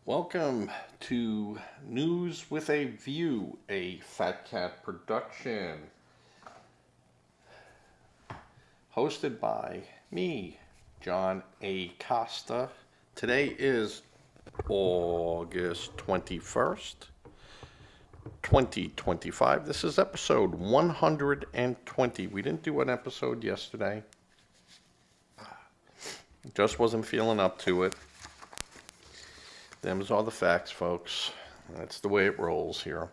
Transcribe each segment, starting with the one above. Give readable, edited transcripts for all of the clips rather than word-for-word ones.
Welcome to News with a View, a Fat Cat production, hosted by me, John A. Costa. Today is August 21st, 2025. This is episode 120. We didn't do an episode yesterday. Just wasn't feeling up to it. Them's all the facts, folks. That's the way it rolls here.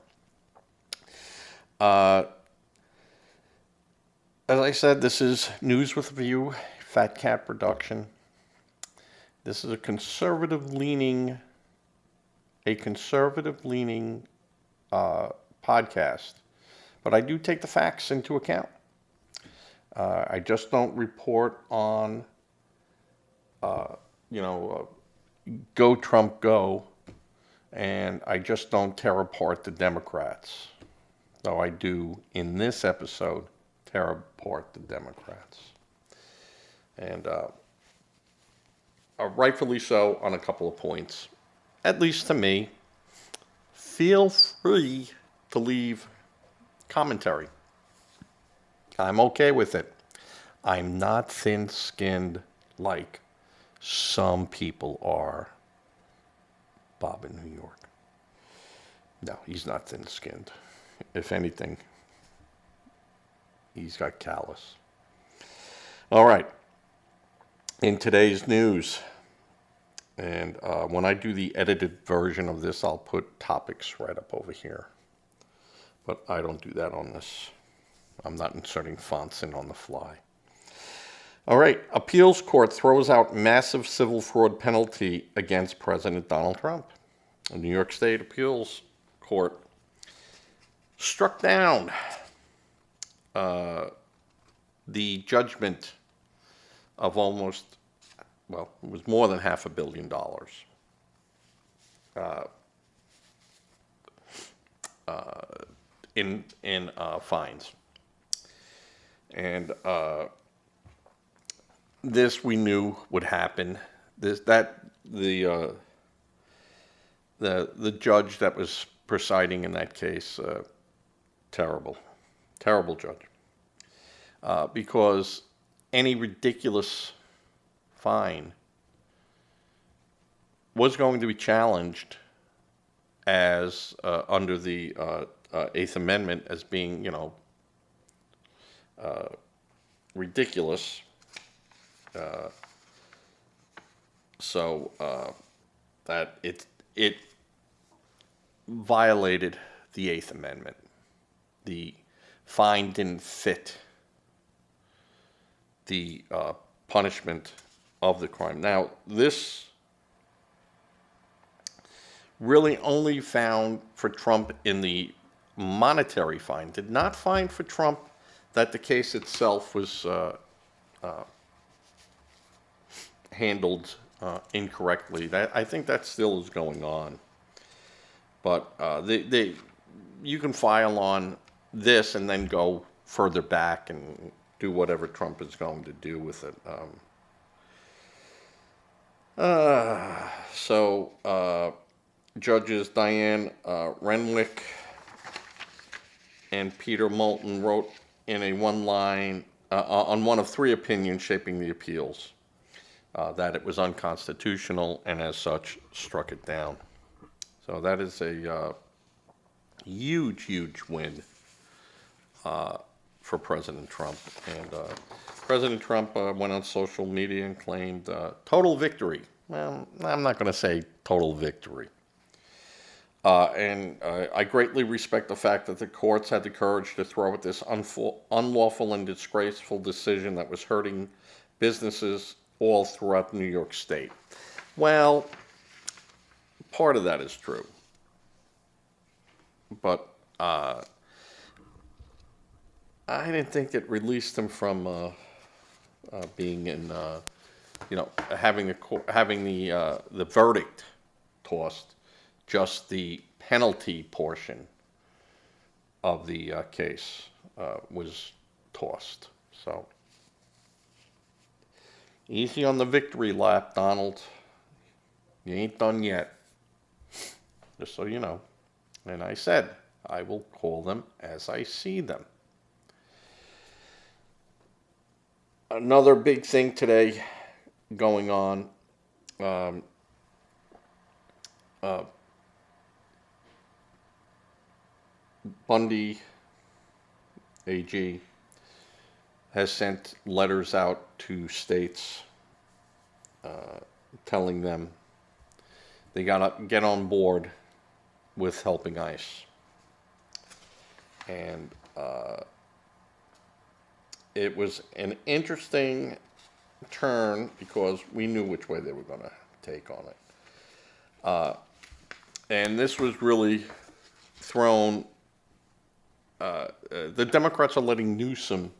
As I said, this is News with a View, Fat Cat production. This is a conservative-leaning podcast, but I do take the facts into account. I just don't report on, go Trump go, and I just don't tear apart the Democrats. Though I do, in this episode, tear apart the Democrats. And rightfully so on a couple of points. At least to me. Feel free to leave commentary. I'm okay with it. I'm not thin-skinned like some people are. Bob in New York. No, he's not thin-skinned. If anything, he's got callus. All right. In today's news, and when I do the edited version of this, I'll put topics right up over here. But I don't do that on this. I'm not inserting fonts in on the fly. All right. Appeals court throws out massive civil fraud penalty against President Donald Trump. The New York State Appeals Court struck down the judgment of almost, well, it was more than $500 million in fines. And this we knew would happen. The judge that was presiding in that case, terrible judge, because any ridiculous fine was going to be challenged as under the Eighth Amendment as being, ridiculous. So that it violated the Eighth Amendment. The fine didn't fit the punishment of the crime. Now, this really only found for Trump in the monetary fine. Did not find for Trump that the case itself was handled incorrectly. I think that still is going on. But you can file on this and then go further back and do whatever Trump is going to do with it. Judges Diane Renwick and Peter Moulton wrote in a one-line on one of three opinions shaping the appeals that it was unconstitutional and as such struck it down. So that is a huge win for President Trump. And President Trump went on social media and claimed total victory. Well, I'm not going to say total victory. And I greatly respect the fact that the courts had the courage to throw at this unlawful and disgraceful decision that was hurting businesses all throughout New York State. Well, part of that is true. But I didn't think it released him from being in, having the verdict tossed. Just the penalty portion of the case was tossed. So easy on the victory lap, Donald. You ain't done yet. just so you know. And I said, I will call them as I see them. Another big thing today going on, Bondi AG has sent letters out to states telling them they got to get on board with helping ICE. And it was an interesting turn because we knew which way they were going to take on it. And this was really thrown, the Democrats are letting Newsom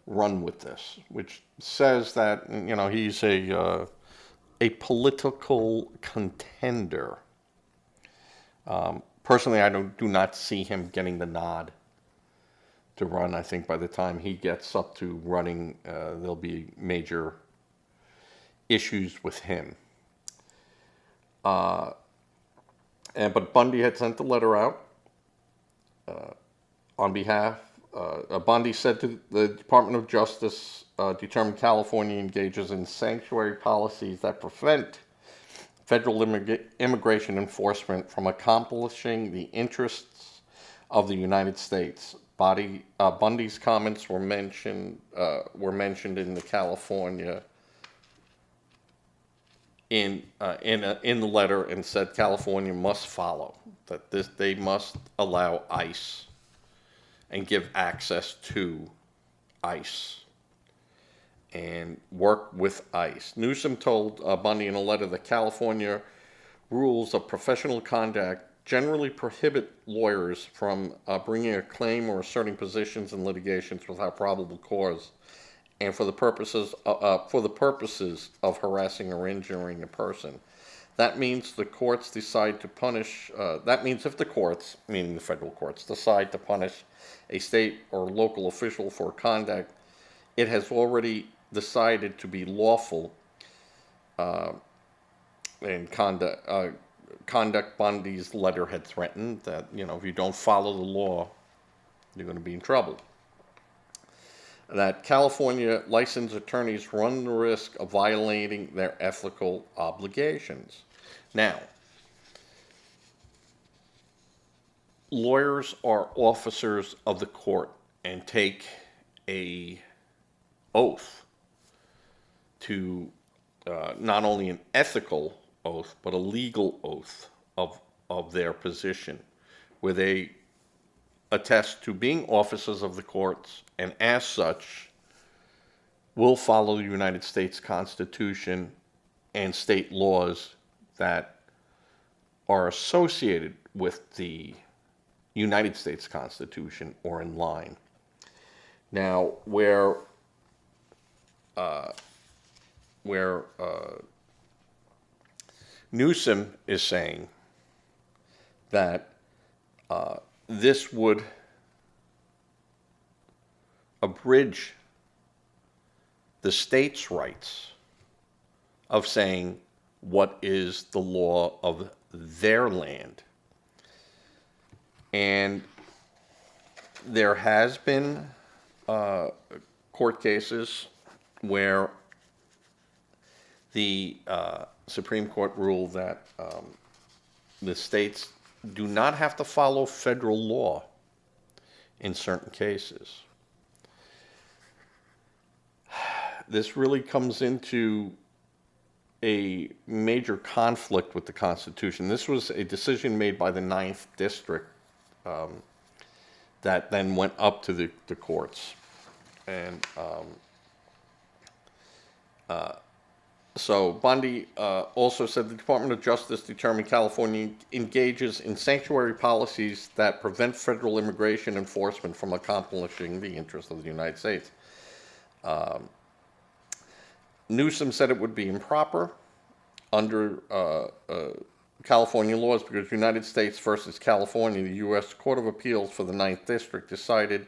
run with this, which says that, you know, he's a political contender. Personally, I do not see him getting the nod to run. I think by the time he gets up to running, there'll be major issues with him. But Bondi had sent a letter out on behalf. Bondi said to the Department of Justice, determined California engages in sanctuary policies that prevent federal immigration enforcement from accomplishing the interests of the United States. Bundy's comments were mentioned in the California in the letter, and said California must follow that. They must allow ICE and give access to ICE and work with ICE. Newsom told Bondi in a letter that California rules of professional conduct generally prohibit lawyers from bringing a claim or asserting positions in litigations without probable cause, and for the purposes of harassing or injuring a person. That means the courts decide to punish. That means if the courts, meaning the federal courts, decide to punish a state or local official for conduct it has already decided to be lawful, and conduct Bondi's letter had threatened that, you know, if you don't follow the law, you're going to be in trouble. That California licensed attorneys run the risk of violating their ethical obligations. Now, lawyers are officers of the court and take a oath to not only an ethical oath, but a legal oath of their position, where they attest to being officers of the courts, and as such will follow the United States Constitution and state laws that are associated with the United States Constitution or in line. Now, where Newsom is saying that this would abridge the state's rights of saying what is the law of their land. And there has been court cases where the Supreme Court ruled that the states do not have to follow federal law in certain cases. This really comes into a major conflict with the Constitution. This was a decision made by the 9th District that then went up to the courts. And so Bondi also said the Department of Justice determined California engages in sanctuary policies that prevent federal immigration enforcement from accomplishing the interests of the United States. Newsom said it would be improper under California laws because United States versus California, the U.S. Court of Appeals for the 9th District decided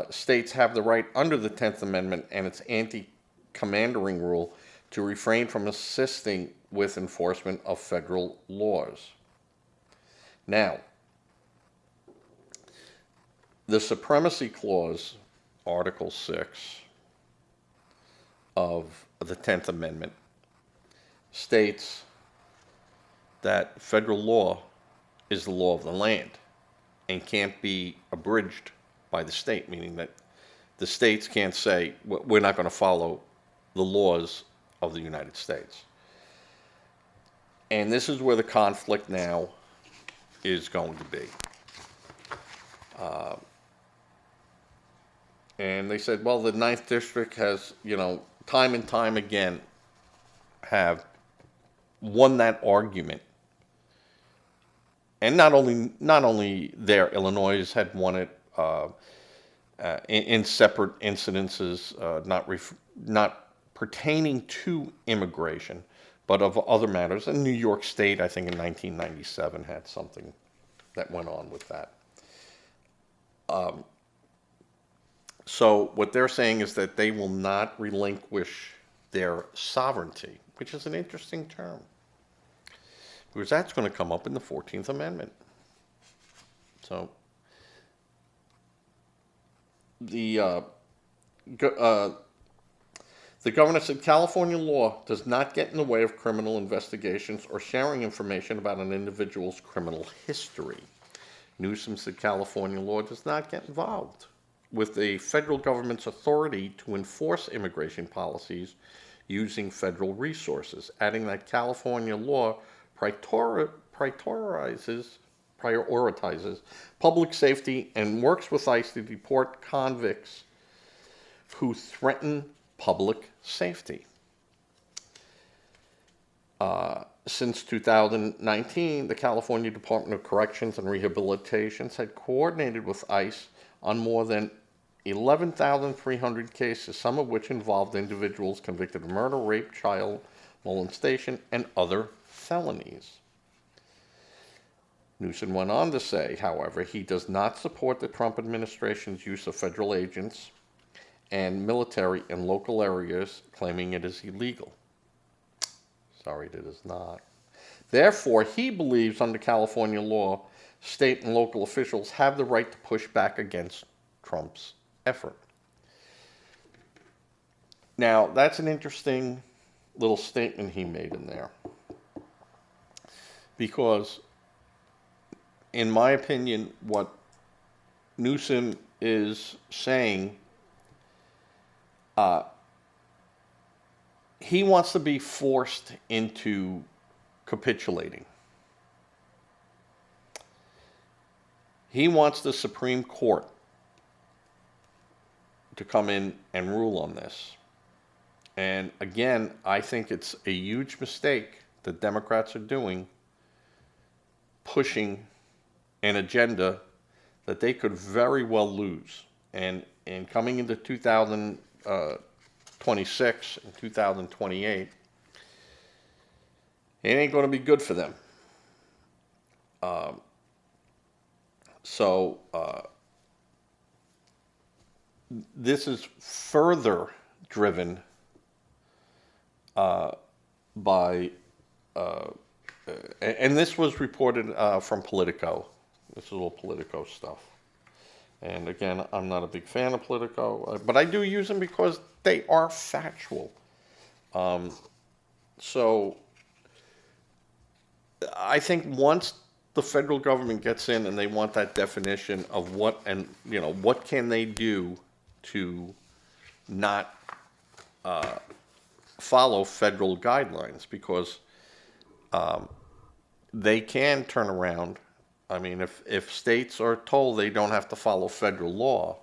states have the right under the 10th Amendment and its anti-commandering rule to refrain from assisting with enforcement of federal laws. Now, the Supremacy Clause, Article 6 of the 10th Amendment, states that federal law is the law of the land and can't be abridged by the state, meaning that the states can't say, we're not going to follow the laws of the United States. And this is where the conflict now is going to be. And they said, well, the Ninth District has, time and time again have won that argument. And not only there, Illinois had won it in separate incidences, not pertaining to immigration, but of other matters. And New York State, I think in 1997, had something that went on with that. So what they're saying is that they will not relinquish their sovereignty, which is an interesting term, because that's going to come up in the 14th Amendment. So the governor said California law does not get in the way of criminal investigations or sharing information about an individual's criminal history. Newsom said California law does not get involved with the federal government's authority to enforce immigration policies using federal resources, adding that California law prioritizes public safety and works with ICE to deport convicts who threaten public safety. Since 2019, the California Department of Corrections and Rehabilitation had coordinated with ICE on more than 11,300 cases, some of which involved individuals convicted of murder, rape, child molestation, and other felonies. Newsom went on to say, however, he does not support the Trump administration's use of federal agents and military in local areas, claiming it is illegal. Sorry, it is not. Therefore, he believes under California law, state and local officials have the right to push back against Trump's effort. Now, that's an interesting little statement he made in there, because in my opinion, what Newsom is saying, he wants to be forced into capitulating. He wants the Supreme Court to come in and rule on this. And again, I think it's a huge mistake that Democrats are doing, pushing an agenda that they could very well lose. And coming into 2026 and 2028, it ain't going to be good for them. This is further driven by, and this was reported from Politico. This is all Politico stuff. And again, I'm not a big fan of Politico, but I do use them because they are factual. So I think once the federal government gets in and they want that definition of what, and what can they do to not follow federal guidelines, because they can turn around. I mean, if states are told they don't have to follow federal law,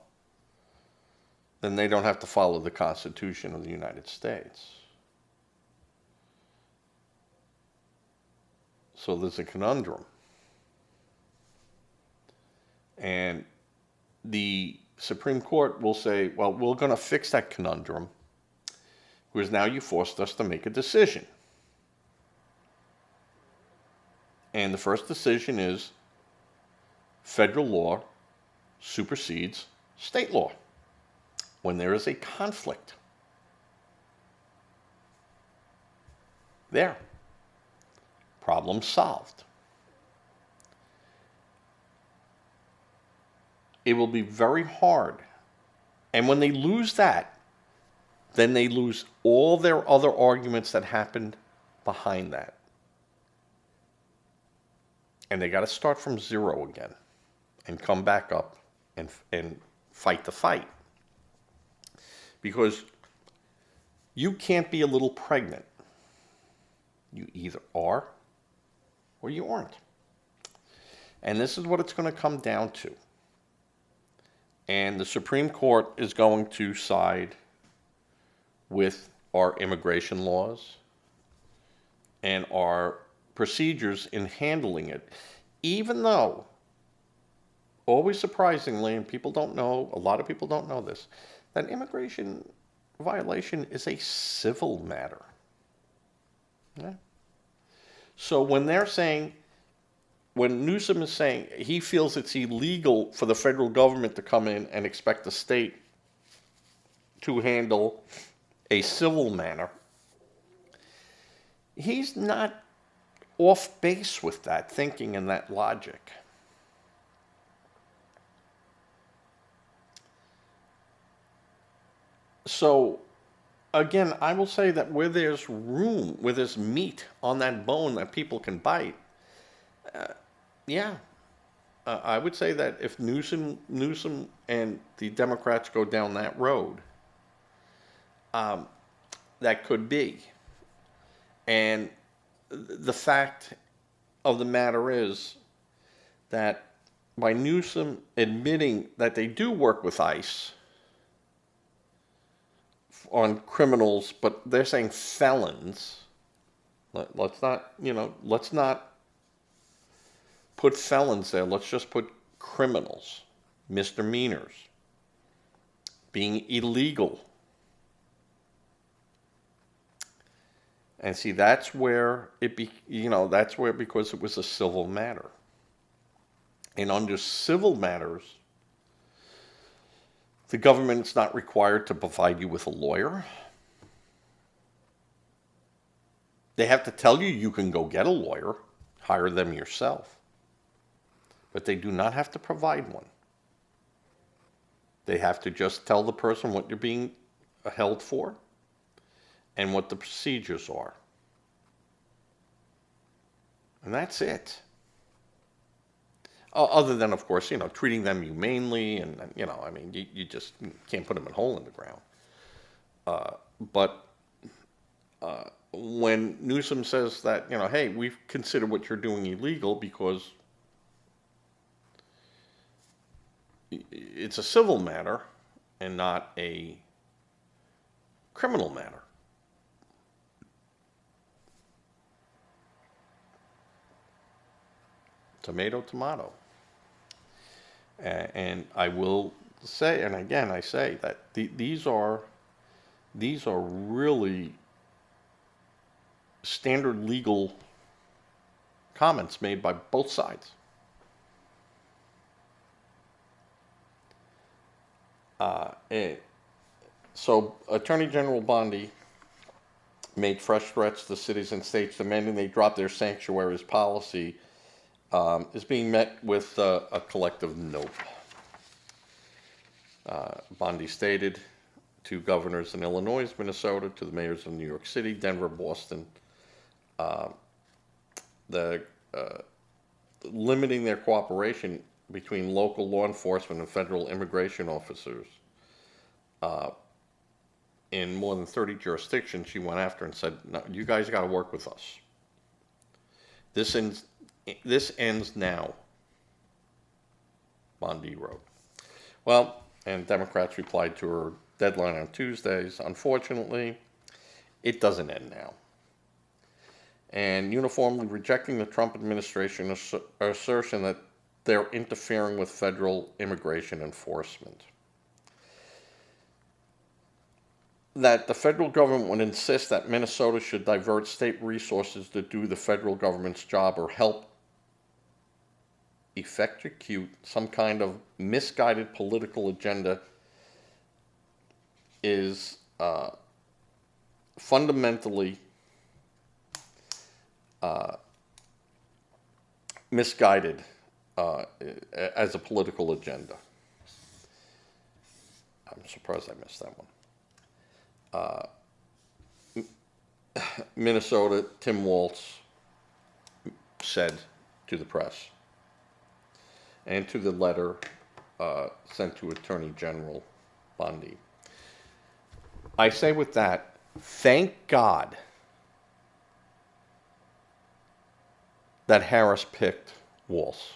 then they don't have to follow the Constitution of the United States. So there's a conundrum. And the Supreme Court will say, well, we're going to fix that conundrum because now you forced us to make a decision. And the first decision is federal law supersedes state law when there is a conflict. There. Problem solved. It will be very hard. And when they lose that, then they lose all their other arguments that happened behind that. And they got to start from zero again and come back up and fight the fight. Because you can't be a little pregnant. You either are or you aren't. And this is what it's going to come down to. And the Supreme Court is going to side with our immigration laws and our procedures in handling it, even though, always surprisingly, and people don't know, a lot of people don't know this, that immigration violation is a civil matter. Yeah. So when they're saying, when Newsom is saying he feels it's illegal for the federal government to come in and expect the state to handle a civil matter, he's not off base with that thinking and that logic. So, again, I will say that where there's room, where there's meat on that bone that people can bite, I would say that if Newsom and the Democrats go down that road, that could be. And the fact of the matter is that by Newsom admitting that they do work with ICE on criminals, but they're saying felons. Let's not put felons there. Let's just put criminals, misdemeanors, being illegal. And see, that's where that's where, because it was a civil matter. And under civil matters, the government's not required to provide you with a lawyer. They have to tell you you can go get a lawyer, hire them yourself. But they do not have to provide one. They have to just tell the person what you're being held for and what the procedures are. And that's it. Other than, of course, treating them humanely and you just can't put them in a hole in the ground. But when Newsom says that, hey, we've considered what you're doing illegal because it's a civil matter and not a criminal matter. Tomato, tomato. And I will say, and again I say that these are really standard legal comments made by both sides. So Attorney General Bondi made fresh threats to cities and states demanding they drop their sanctuaries policy is being met with a collective nope. Bondi stated to governors in Illinois, Minnesota, to the mayors of New York City, Denver, Boston, limiting their cooperation between local law enforcement and federal immigration officers in more than 30 jurisdictions. She went after and said, no, you guys got to work with us. This ends now, Bondi wrote. Well, and Democrats replied to her deadline on Tuesdays. Unfortunately, it doesn't end now. And uniformly rejecting the Trump administration assertion that they're interfering with federal immigration enforcement. That the federal government would insist that Minnesota should divert state resources to do the federal government's job or help effectuate some kind of misguided political agenda is fundamentally misguided as a political agenda. I'm surprised I missed that one. Minnesota, Tim Walz said to the press and to the letter sent to Attorney General Bondi. I say with that, thank God that Harris picked Walz.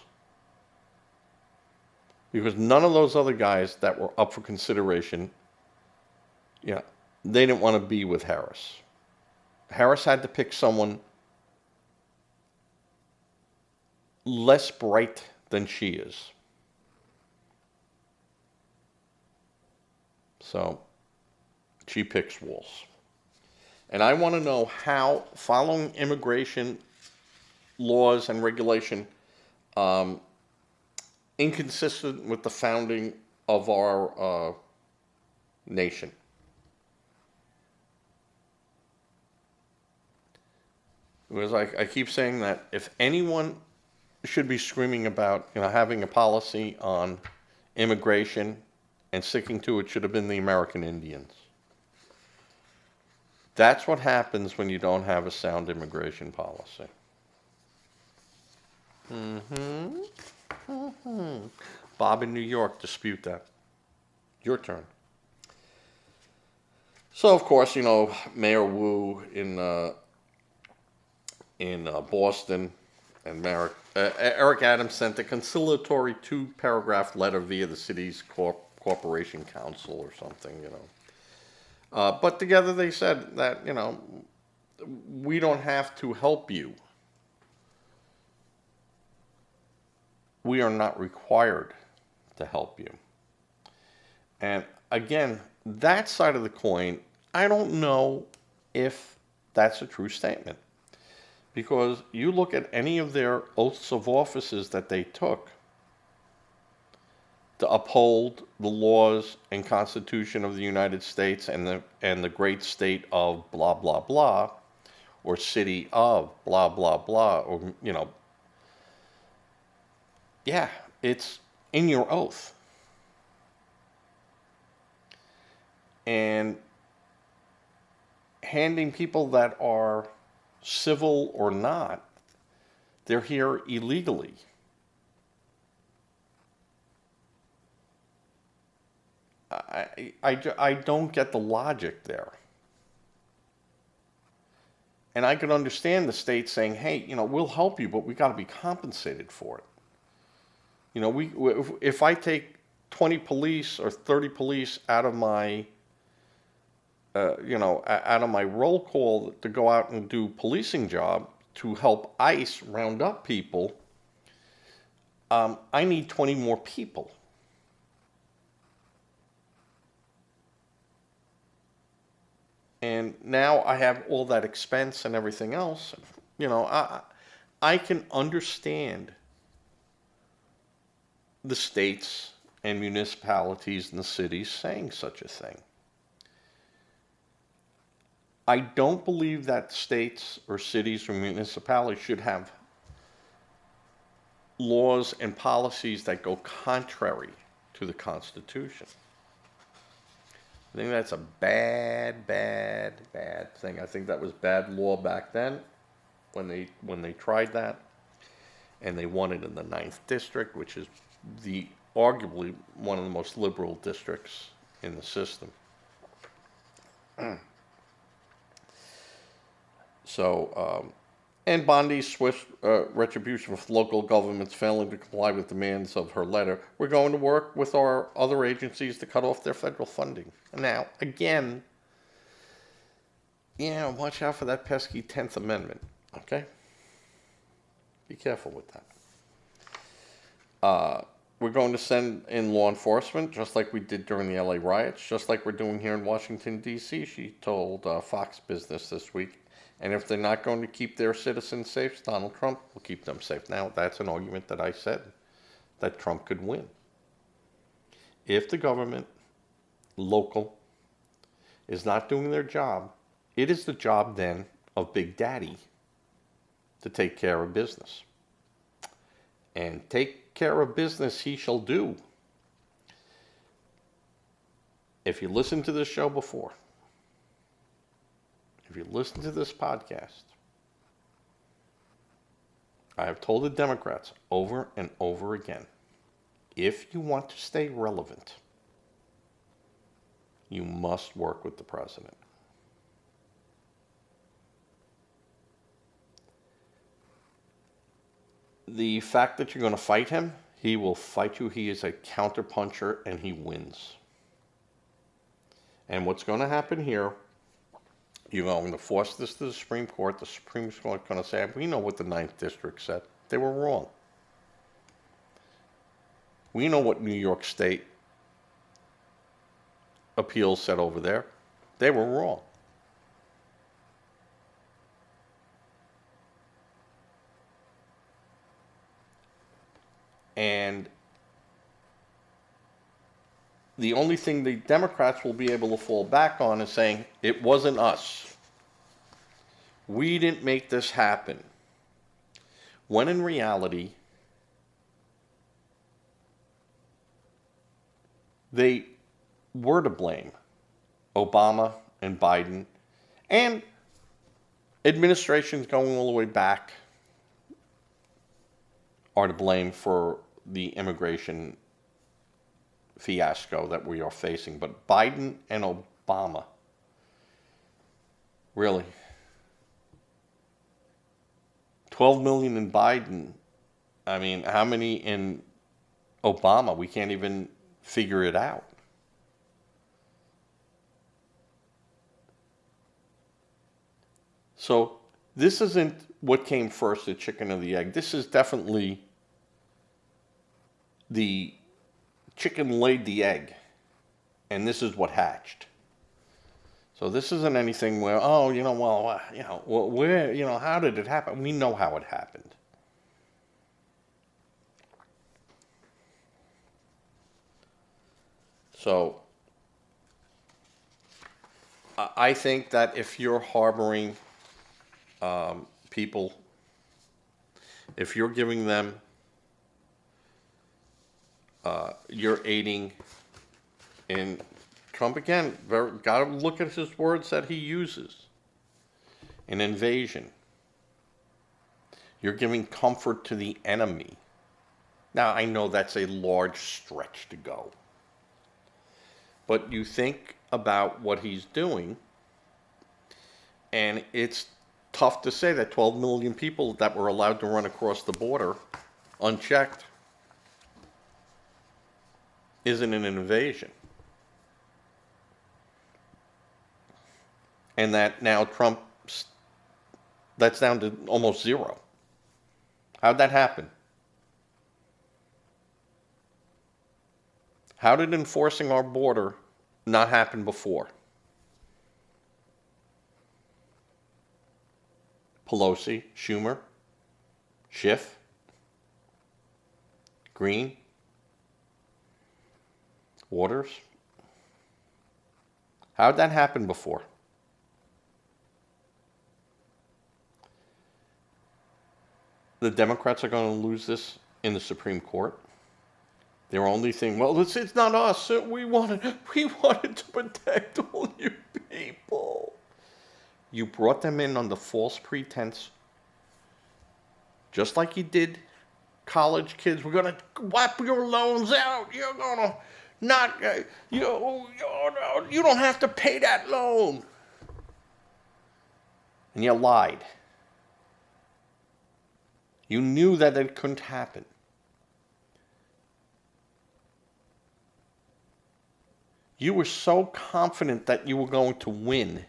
Because none of those other guys that were up for consideration, they didn't want to be with Harris. Harris had to pick someone less bright than she is. So she picks Walz. And I want to know how, following immigration laws and regulation, inconsistent with the founding of our nation. Because I keep saying that if anyone should be screaming about having a policy on immigration and sticking to it, should have been the American Indians. That's what happens when you don't have a sound immigration policy. Bob in New York, dispute that. Your turn. So, of course, Mayor Wu in Boston, and Eric Adams sent a conciliatory 2-paragraph letter via the city's corporation council or something, But together they said that, we don't have to help you. We are not required to help you. And again, that side of the coin, I don't know if that's a true statement. Because you look at any of their oaths of offices that they took to uphold the laws and Constitution of the United States and the great state of blah, blah, blah, or city of blah, blah, blah, or, yeah, it's in your oath. And handing people that are civil or not, they're here illegally. I don't get the logic there. And I could understand the state saying, hey, we'll help you, but we got to be compensated for it. If I take 20 police or 30 police out of my out of my roll call to go out and do policing job to help ICE round up people, I need 20 more people. And now I have all that expense and everything else. I can understand the states and municipalities and the cities saying such a thing. I don't believe that states or cities or municipalities should have laws and policies that go contrary to the Constitution. I think that's a bad, bad, bad thing. I think that was bad law back then when they tried that, and they won it in the 9th District, which is arguably one of the most liberal districts in the system. So, and Bondi's swift retribution for local governments failing to comply with demands of her letter. We're going to work with our other agencies to cut off their federal funding. Now, again, watch out for that pesky 10th Amendment, okay? Be careful with that. We're going to send in law enforcement, just like we did during the LA riots, just like we're doing here in Washington, D.C., she told Fox Business this week. And if they're not going to keep their citizens safe, Donald Trump will keep them safe. Now, that's an argument that I said that Trump could win. If the government, local, is not doing their job, it is the job then of Big Daddy to take care of business. and take care of business he shall do. If you listen to this show before, if you listen to this podcast, I have told the Democrats over and over again, if you want to stay relevant, you must work with the president. The fact that you're going to fight him, he will fight you. He is a counterpuncher and he wins. And what's going to happen here, you're going to force this to the Supreme Court. The Supreme Court is going to say, we know what the 9th District said. They were wrong. We know what New York State appeals said over there. They were wrong. And the only thing the Democrats will be able to fall back on is saying, it wasn't us. We didn't make this happen. When in reality, they were to blame. Obama and Biden and administrations going all the way back are to blame for the immigration fiasco that we are facing. But Biden and Obama, really, 12 million in Biden. I mean, how many in Obama? We can't even figure it out. So this isn't what came first, the chicken or the egg. This is definitely the chicken laid the egg, and this is what hatched. So this isn't anything where, oh, where, how did it happen? We know how it happened. So I think that if you're harboring people, if you're giving them, you're aiding in Trump again. Got to look at his words that he uses. An invasion. You're giving comfort to the enemy. Now, I know that's a large stretch to go. But you think about what he's doing, and it's tough to say that 12 million people that were allowed to run across the border unchecked isn't an invasion. And that now Trump, that's down to almost zero. How'd that happen? How did enforcing our border not happen before? Pelosi, Schumer, Schiff, Green, Waters. How'd that happen before? The Democrats are going to lose this in the Supreme Court. Their only thing, well, it's not us. We wanted to protect all you people. You brought them in under false pretense, just like you did college kids. We're going to wipe your loans out. You're going to not, you don't have to pay that loan. And you lied. You knew that it couldn't happen. You were so confident that you were going to win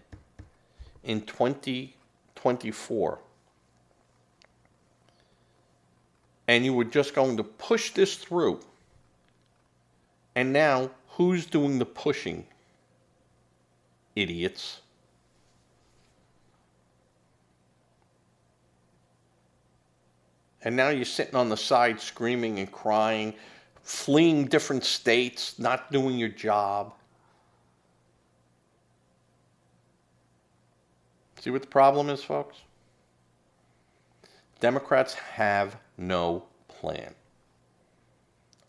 in 2024. And you were just going to push this through. And now, who's doing the pushing? Idiots. And now you're sitting on the side screaming and crying, fleeing different states, not doing your job. See what the problem is, folks? Democrats have no plan.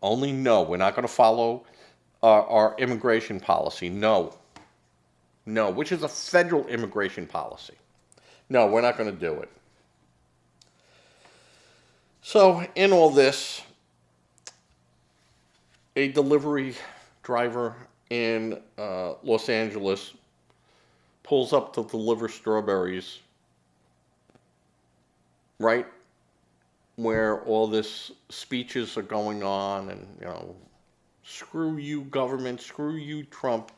Only no. We're not going to follow our immigration policy. No. No, which is a federal immigration policy. No, we're not going to do it. So, in all this, a delivery driver in Los Angeles pulls up to deliver strawberries right where all this speeches are going on, and screw you government, screw you Trump,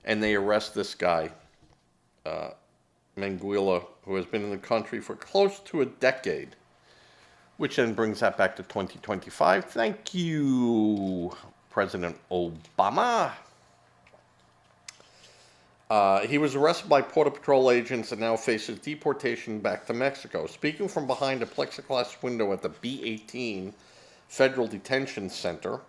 and they arrest this guy, Manguila, who has been in the country for close to a decade, which then brings that back to 2025. Thank you, President Obama. He was arrested by Border Patrol agents and now faces deportation back to Mexico. Speaking from behind a plexiglass window at the B-18 Federal Detention Center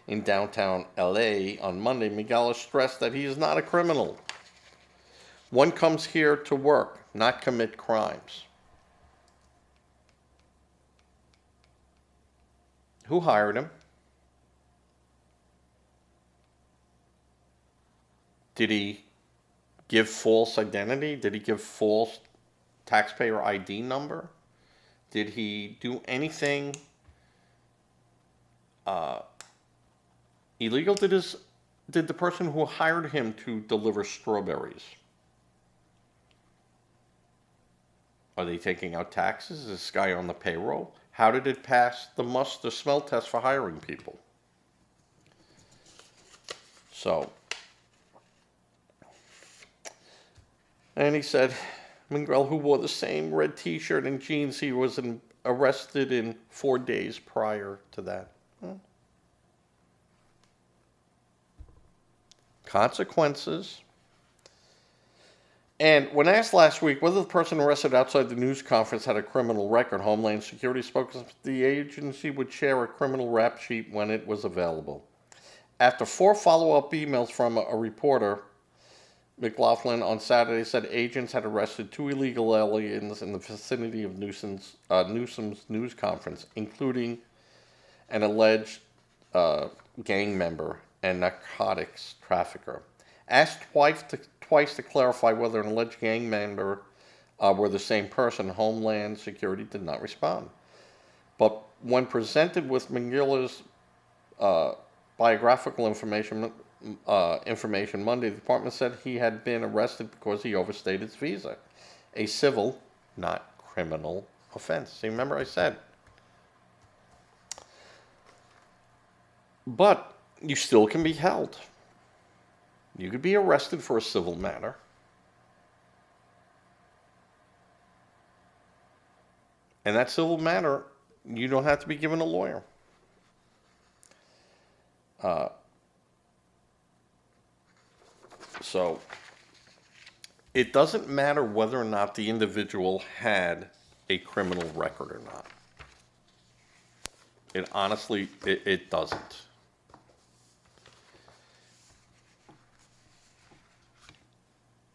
in downtown LA on Monday, Miguel stressed that he is not a criminal. One comes here to work, not commit crimes. Who hired him? Did he give false identity? Did he give false taxpayer ID number? Did he do anything illegal? Did the person who hired him to deliver strawberries, are they taking out taxes? Is this guy on the payroll? How did it pass the smell test for hiring people? So, and he said, Miguel, who wore the same red t-shirt and jeans he was arrested in 4 days prior to that. Consequences. And when asked last week whether the person arrested outside the news conference had a criminal record, Homeland Security spokesman said the agency would share a criminal rap sheet when it was available. After 4 follow-up emails from a reporter, McLaughlin on Saturday said agents had arrested 2 illegal aliens in the vicinity of Newsom's news conference, including an alleged gang member and narcotics trafficker. Asked twice to clarify whether an alleged gang member were the same person, Homeland Security did not respond. But when presented with Mangila's biographical information Monday, the department said he had been arrested because he overstayed his visa. A civil, not criminal offense. See, remember I said. But you still can be held. You could be arrested for a civil matter. And that civil matter, you don't have to be given a lawyer. So, it doesn't matter whether or not the individual had a criminal record or not. It honestly, it doesn't.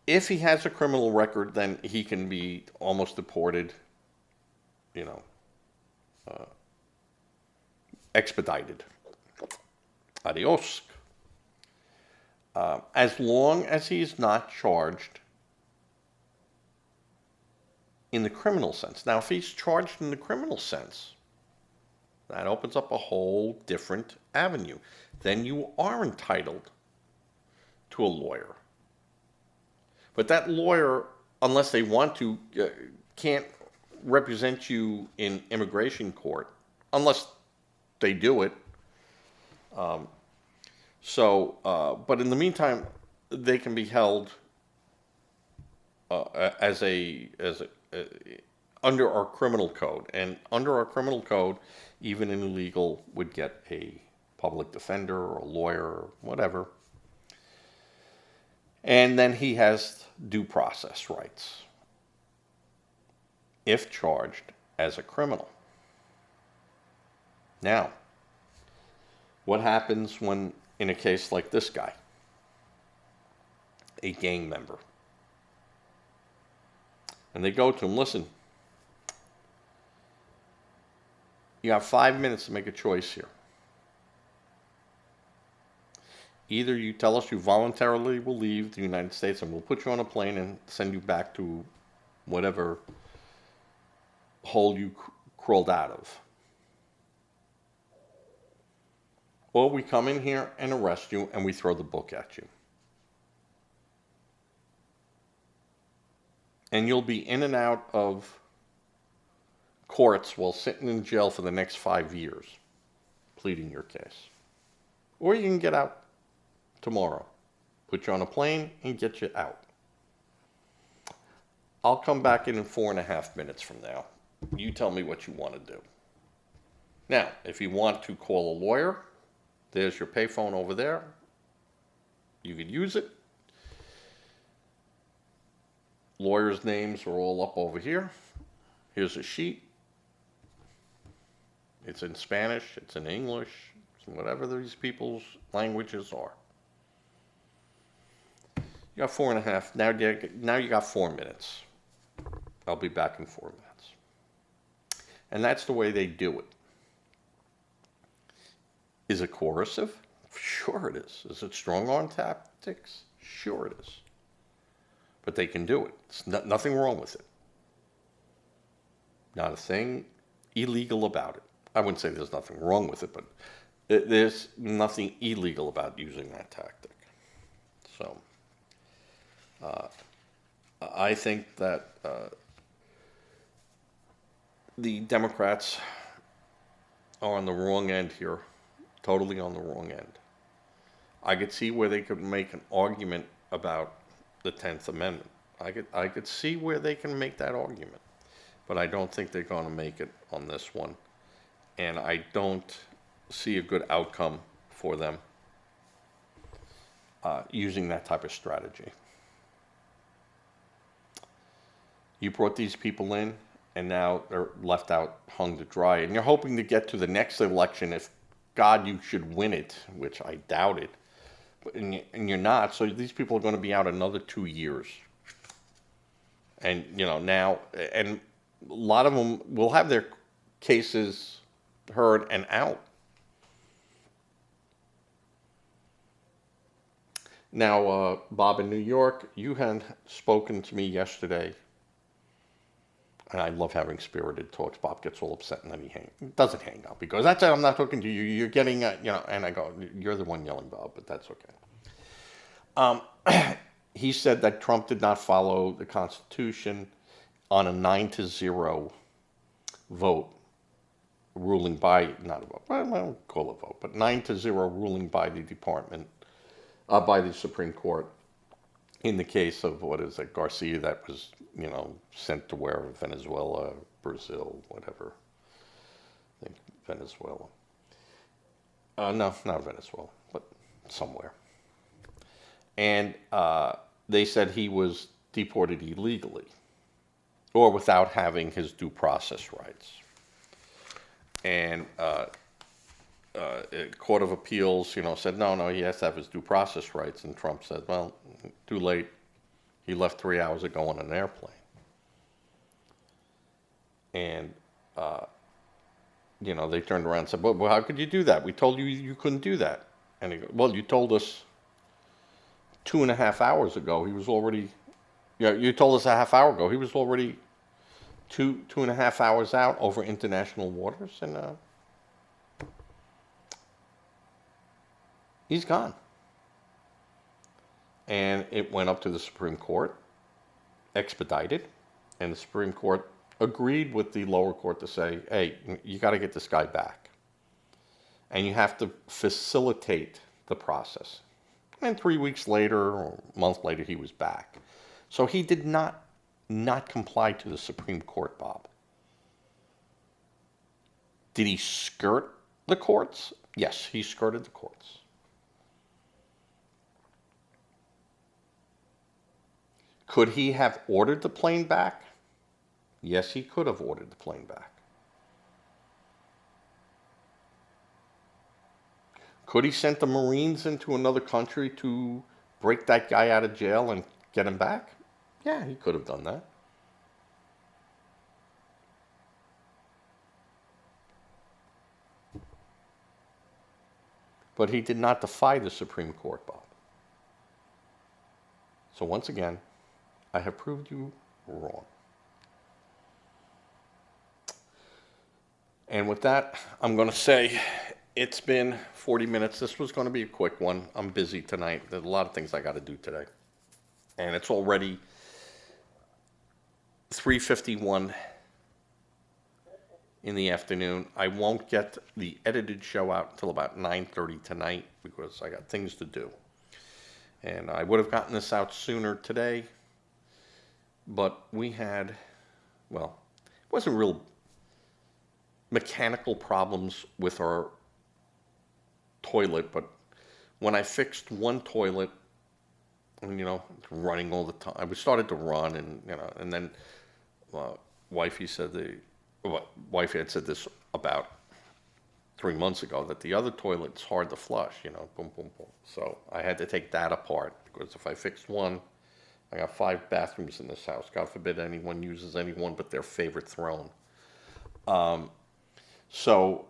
If he has a criminal record, then he can be almost deported, expedited. Adios. As long as he is not charged in the criminal sense. Now, if he's charged in the criminal sense, that opens up a whole different avenue. Then you are entitled to a lawyer. But that lawyer, unless they want to, can't represent you in immigration court, unless they do it. But in the meantime, they can be held under our criminal code, and under our criminal code, even an illegal would get a public defender or a lawyer or whatever, and then he has due process rights if charged as a criminal. Now, what happens when, in a case like this guy, a gang member, and they go to him, listen, you have 5 minutes to make a choice here. Either you tell us you voluntarily will leave the United States and we'll put you on a plane and send you back to whatever hole you crawled out of. Or we come in here and arrest you and we throw the book at you. And you'll be in and out of courts while sitting in jail for the next 5 years, pleading your case. Or you can get out tomorrow, put you on a plane and get you out. I'll come back in 4.5 minutes from now. You tell me what you want to do. Now, if you want to call a lawyer, there's your payphone over there. You could use it. Lawyers' names are all up over here. Here's a sheet. It's in Spanish, it's in English, it's whatever these people's languages are. You got 4.5. Now you got 4 minutes. I'll be back in 4 minutes. And that's the way they do it. Is it coercive? Sure it is. Is it strong arm tactics? Sure it is. But they can do it. There's nothing wrong with it. Not a thing illegal about it. I wouldn't say there's nothing wrong with it, but there's nothing illegal about using that tactic. So, I think that the Democrats are on the wrong end here, totally on the wrong end. I could see where they could make an argument about the 10th Amendment. I could see where they can make that argument, but I don't think they're going to make it on this one, and I don't see a good outcome for them using that type of strategy. You brought these people in, and now they're left out hung to dry, and you're hoping to get to the next election if, God, you should win it, which I doubt it, and you're not, so these people are going to be out another 2 years. And, now, and a lot of them will have their cases heard and out. Now, Bob in New York, you had spoken to me yesterday, and I love having spirited talks. Bob gets all upset and then he doesn't hang up. He goes, that's it, I'm not talking to you. You're getting, and I go, you're the one yelling, Bob, but that's okay. He said that Trump did not follow the Constitution on a 9-0 vote, ruling by, not a vote, I don't call it a vote, but 9-0 ruling by the department, by the Supreme Court, in the case of, Garcia that was, sent to where, Venezuela, Brazil, whatever. I think Venezuela. No, not Venezuela, but somewhere. And they said he was deported illegally or without having his due process rights. And Court of Appeals, said, no, he has to have his due process rights. And Trump said, well, too late. He left 3 hours ago on an airplane. And, they turned around and said, well, how could you do that? We told you you couldn't do that. And he goes, well, you told us 2.5 hours ago. He was already, you told us a half hour ago. He was already 2.5 hours out over international waters, and he's gone. And it went up to the Supreme Court, expedited, and the Supreme Court agreed with the lower court to say, hey, you got to get this guy back. And you have to facilitate the process. And 3 weeks later, or a month later, he was back. So he did not comply to the Supreme Court, Bob. Did he skirt the courts? Yes, he skirted the courts. Could he have ordered the plane back? Yes, he could have ordered the plane back. Could he send the Marines into another country to break that guy out of jail and get him back? Yeah, he could have done that. But he did not defy the Supreme Court, Bob. So once again, I have proved you wrong. And with that, I'm going to say it's been 40 minutes. This was going to be a quick one. I'm busy tonight. There's a lot of things I got to do today. And it's already 3:51 in the afternoon. I won't get the edited show out until about 9:30 tonight because I got things to do. And I would have gotten this out sooner today, but we had, well, it wasn't real mechanical problems with our toilet, but when I fixed one toilet, and running all the time, I started to run, and then wifey had said this about 3 months ago, that the other toilet's hard to flush, boom, boom, boom. So I had to take that apart, because if I fixed one, I got 5 bathrooms in this house. God forbid anyone uses any one but their favorite throne. So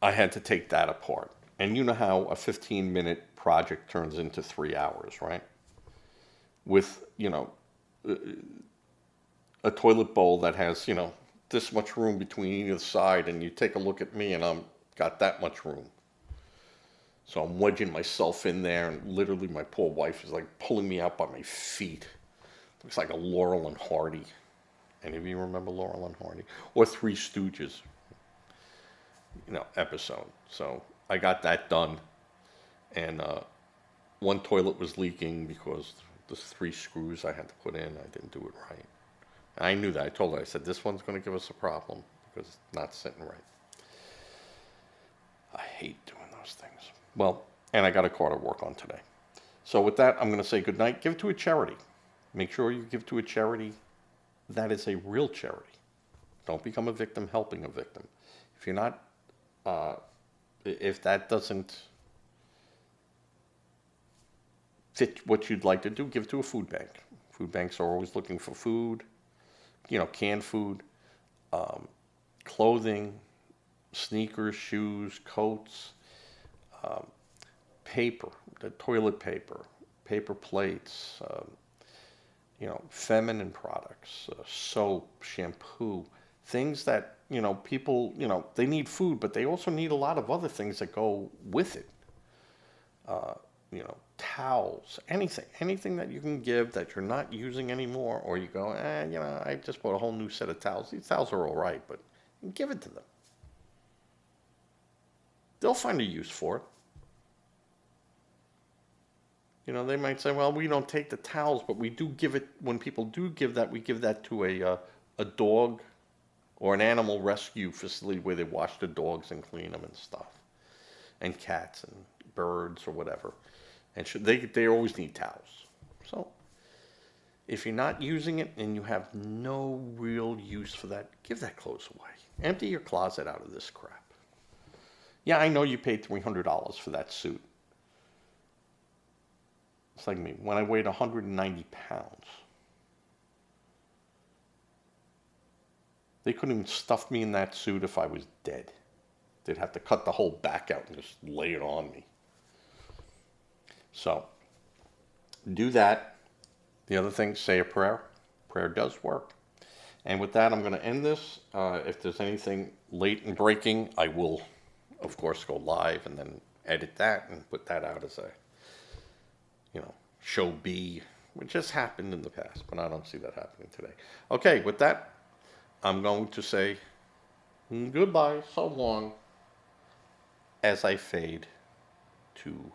I had to take that apart. And you know how a 15-minute project turns into 3 hours, right? With, a toilet bowl that has, this much room between either side, and you take a look at me and I'm got that much room. So I'm wedging myself in there, and literally my poor wife is like pulling me out by my feet. Looks like a Laurel and Hardy. Any of you remember Laurel and Hardy? Or Three Stooges, episode. So I got that done. And one toilet was leaking because the 3 screws I had to put in, I didn't do it right. And I knew that. I told her, I said, this one's going to give us a problem because it's not sitting right. I hate doing those things. Well, and I got a car to work on today. So with that, I'm going to say good night. Give to a charity. Make sure you give to a charity that is a real charity. Don't become a victim helping a victim. If you're not, if that doesn't fit what you'd like to do, give to a food bank. Food banks are always looking for food, canned food, clothing, sneakers, shoes, coats, paper, the toilet paper, paper plates, feminine products, soap, shampoo, things that, people, they need food, but they also need a lot of other things that go with it. Towels, anything that you can give that you're not using anymore, or you go, I just bought a whole new set of towels. These towels are all right, but give it to them. They'll find a use for it. They might say, well, we don't take the towels, but we do give it, when people do give that, we give that to a dog or an animal rescue facility where they wash the dogs and clean them and stuff, and cats and birds or whatever. And they always need towels. So if you're not using it and you have no real use for that, give that clothes away. Empty your closet out of this crap. Yeah, I know you paid $300 for that suit. It's like me, when I weighed 190 pounds. They couldn't even stuff me in that suit if I was dead. They'd have to cut the whole back out and just lay it on me. So, do that. The other thing, say a prayer. Prayer does work. And with that, I'm going to end this. If there's anything late and breaking, I will, of course, go live and then edit that and put that out as a, show B, which has happened in the past, but I don't see that happening today. Okay, with that, I'm going to say goodbye, so long, as I fade to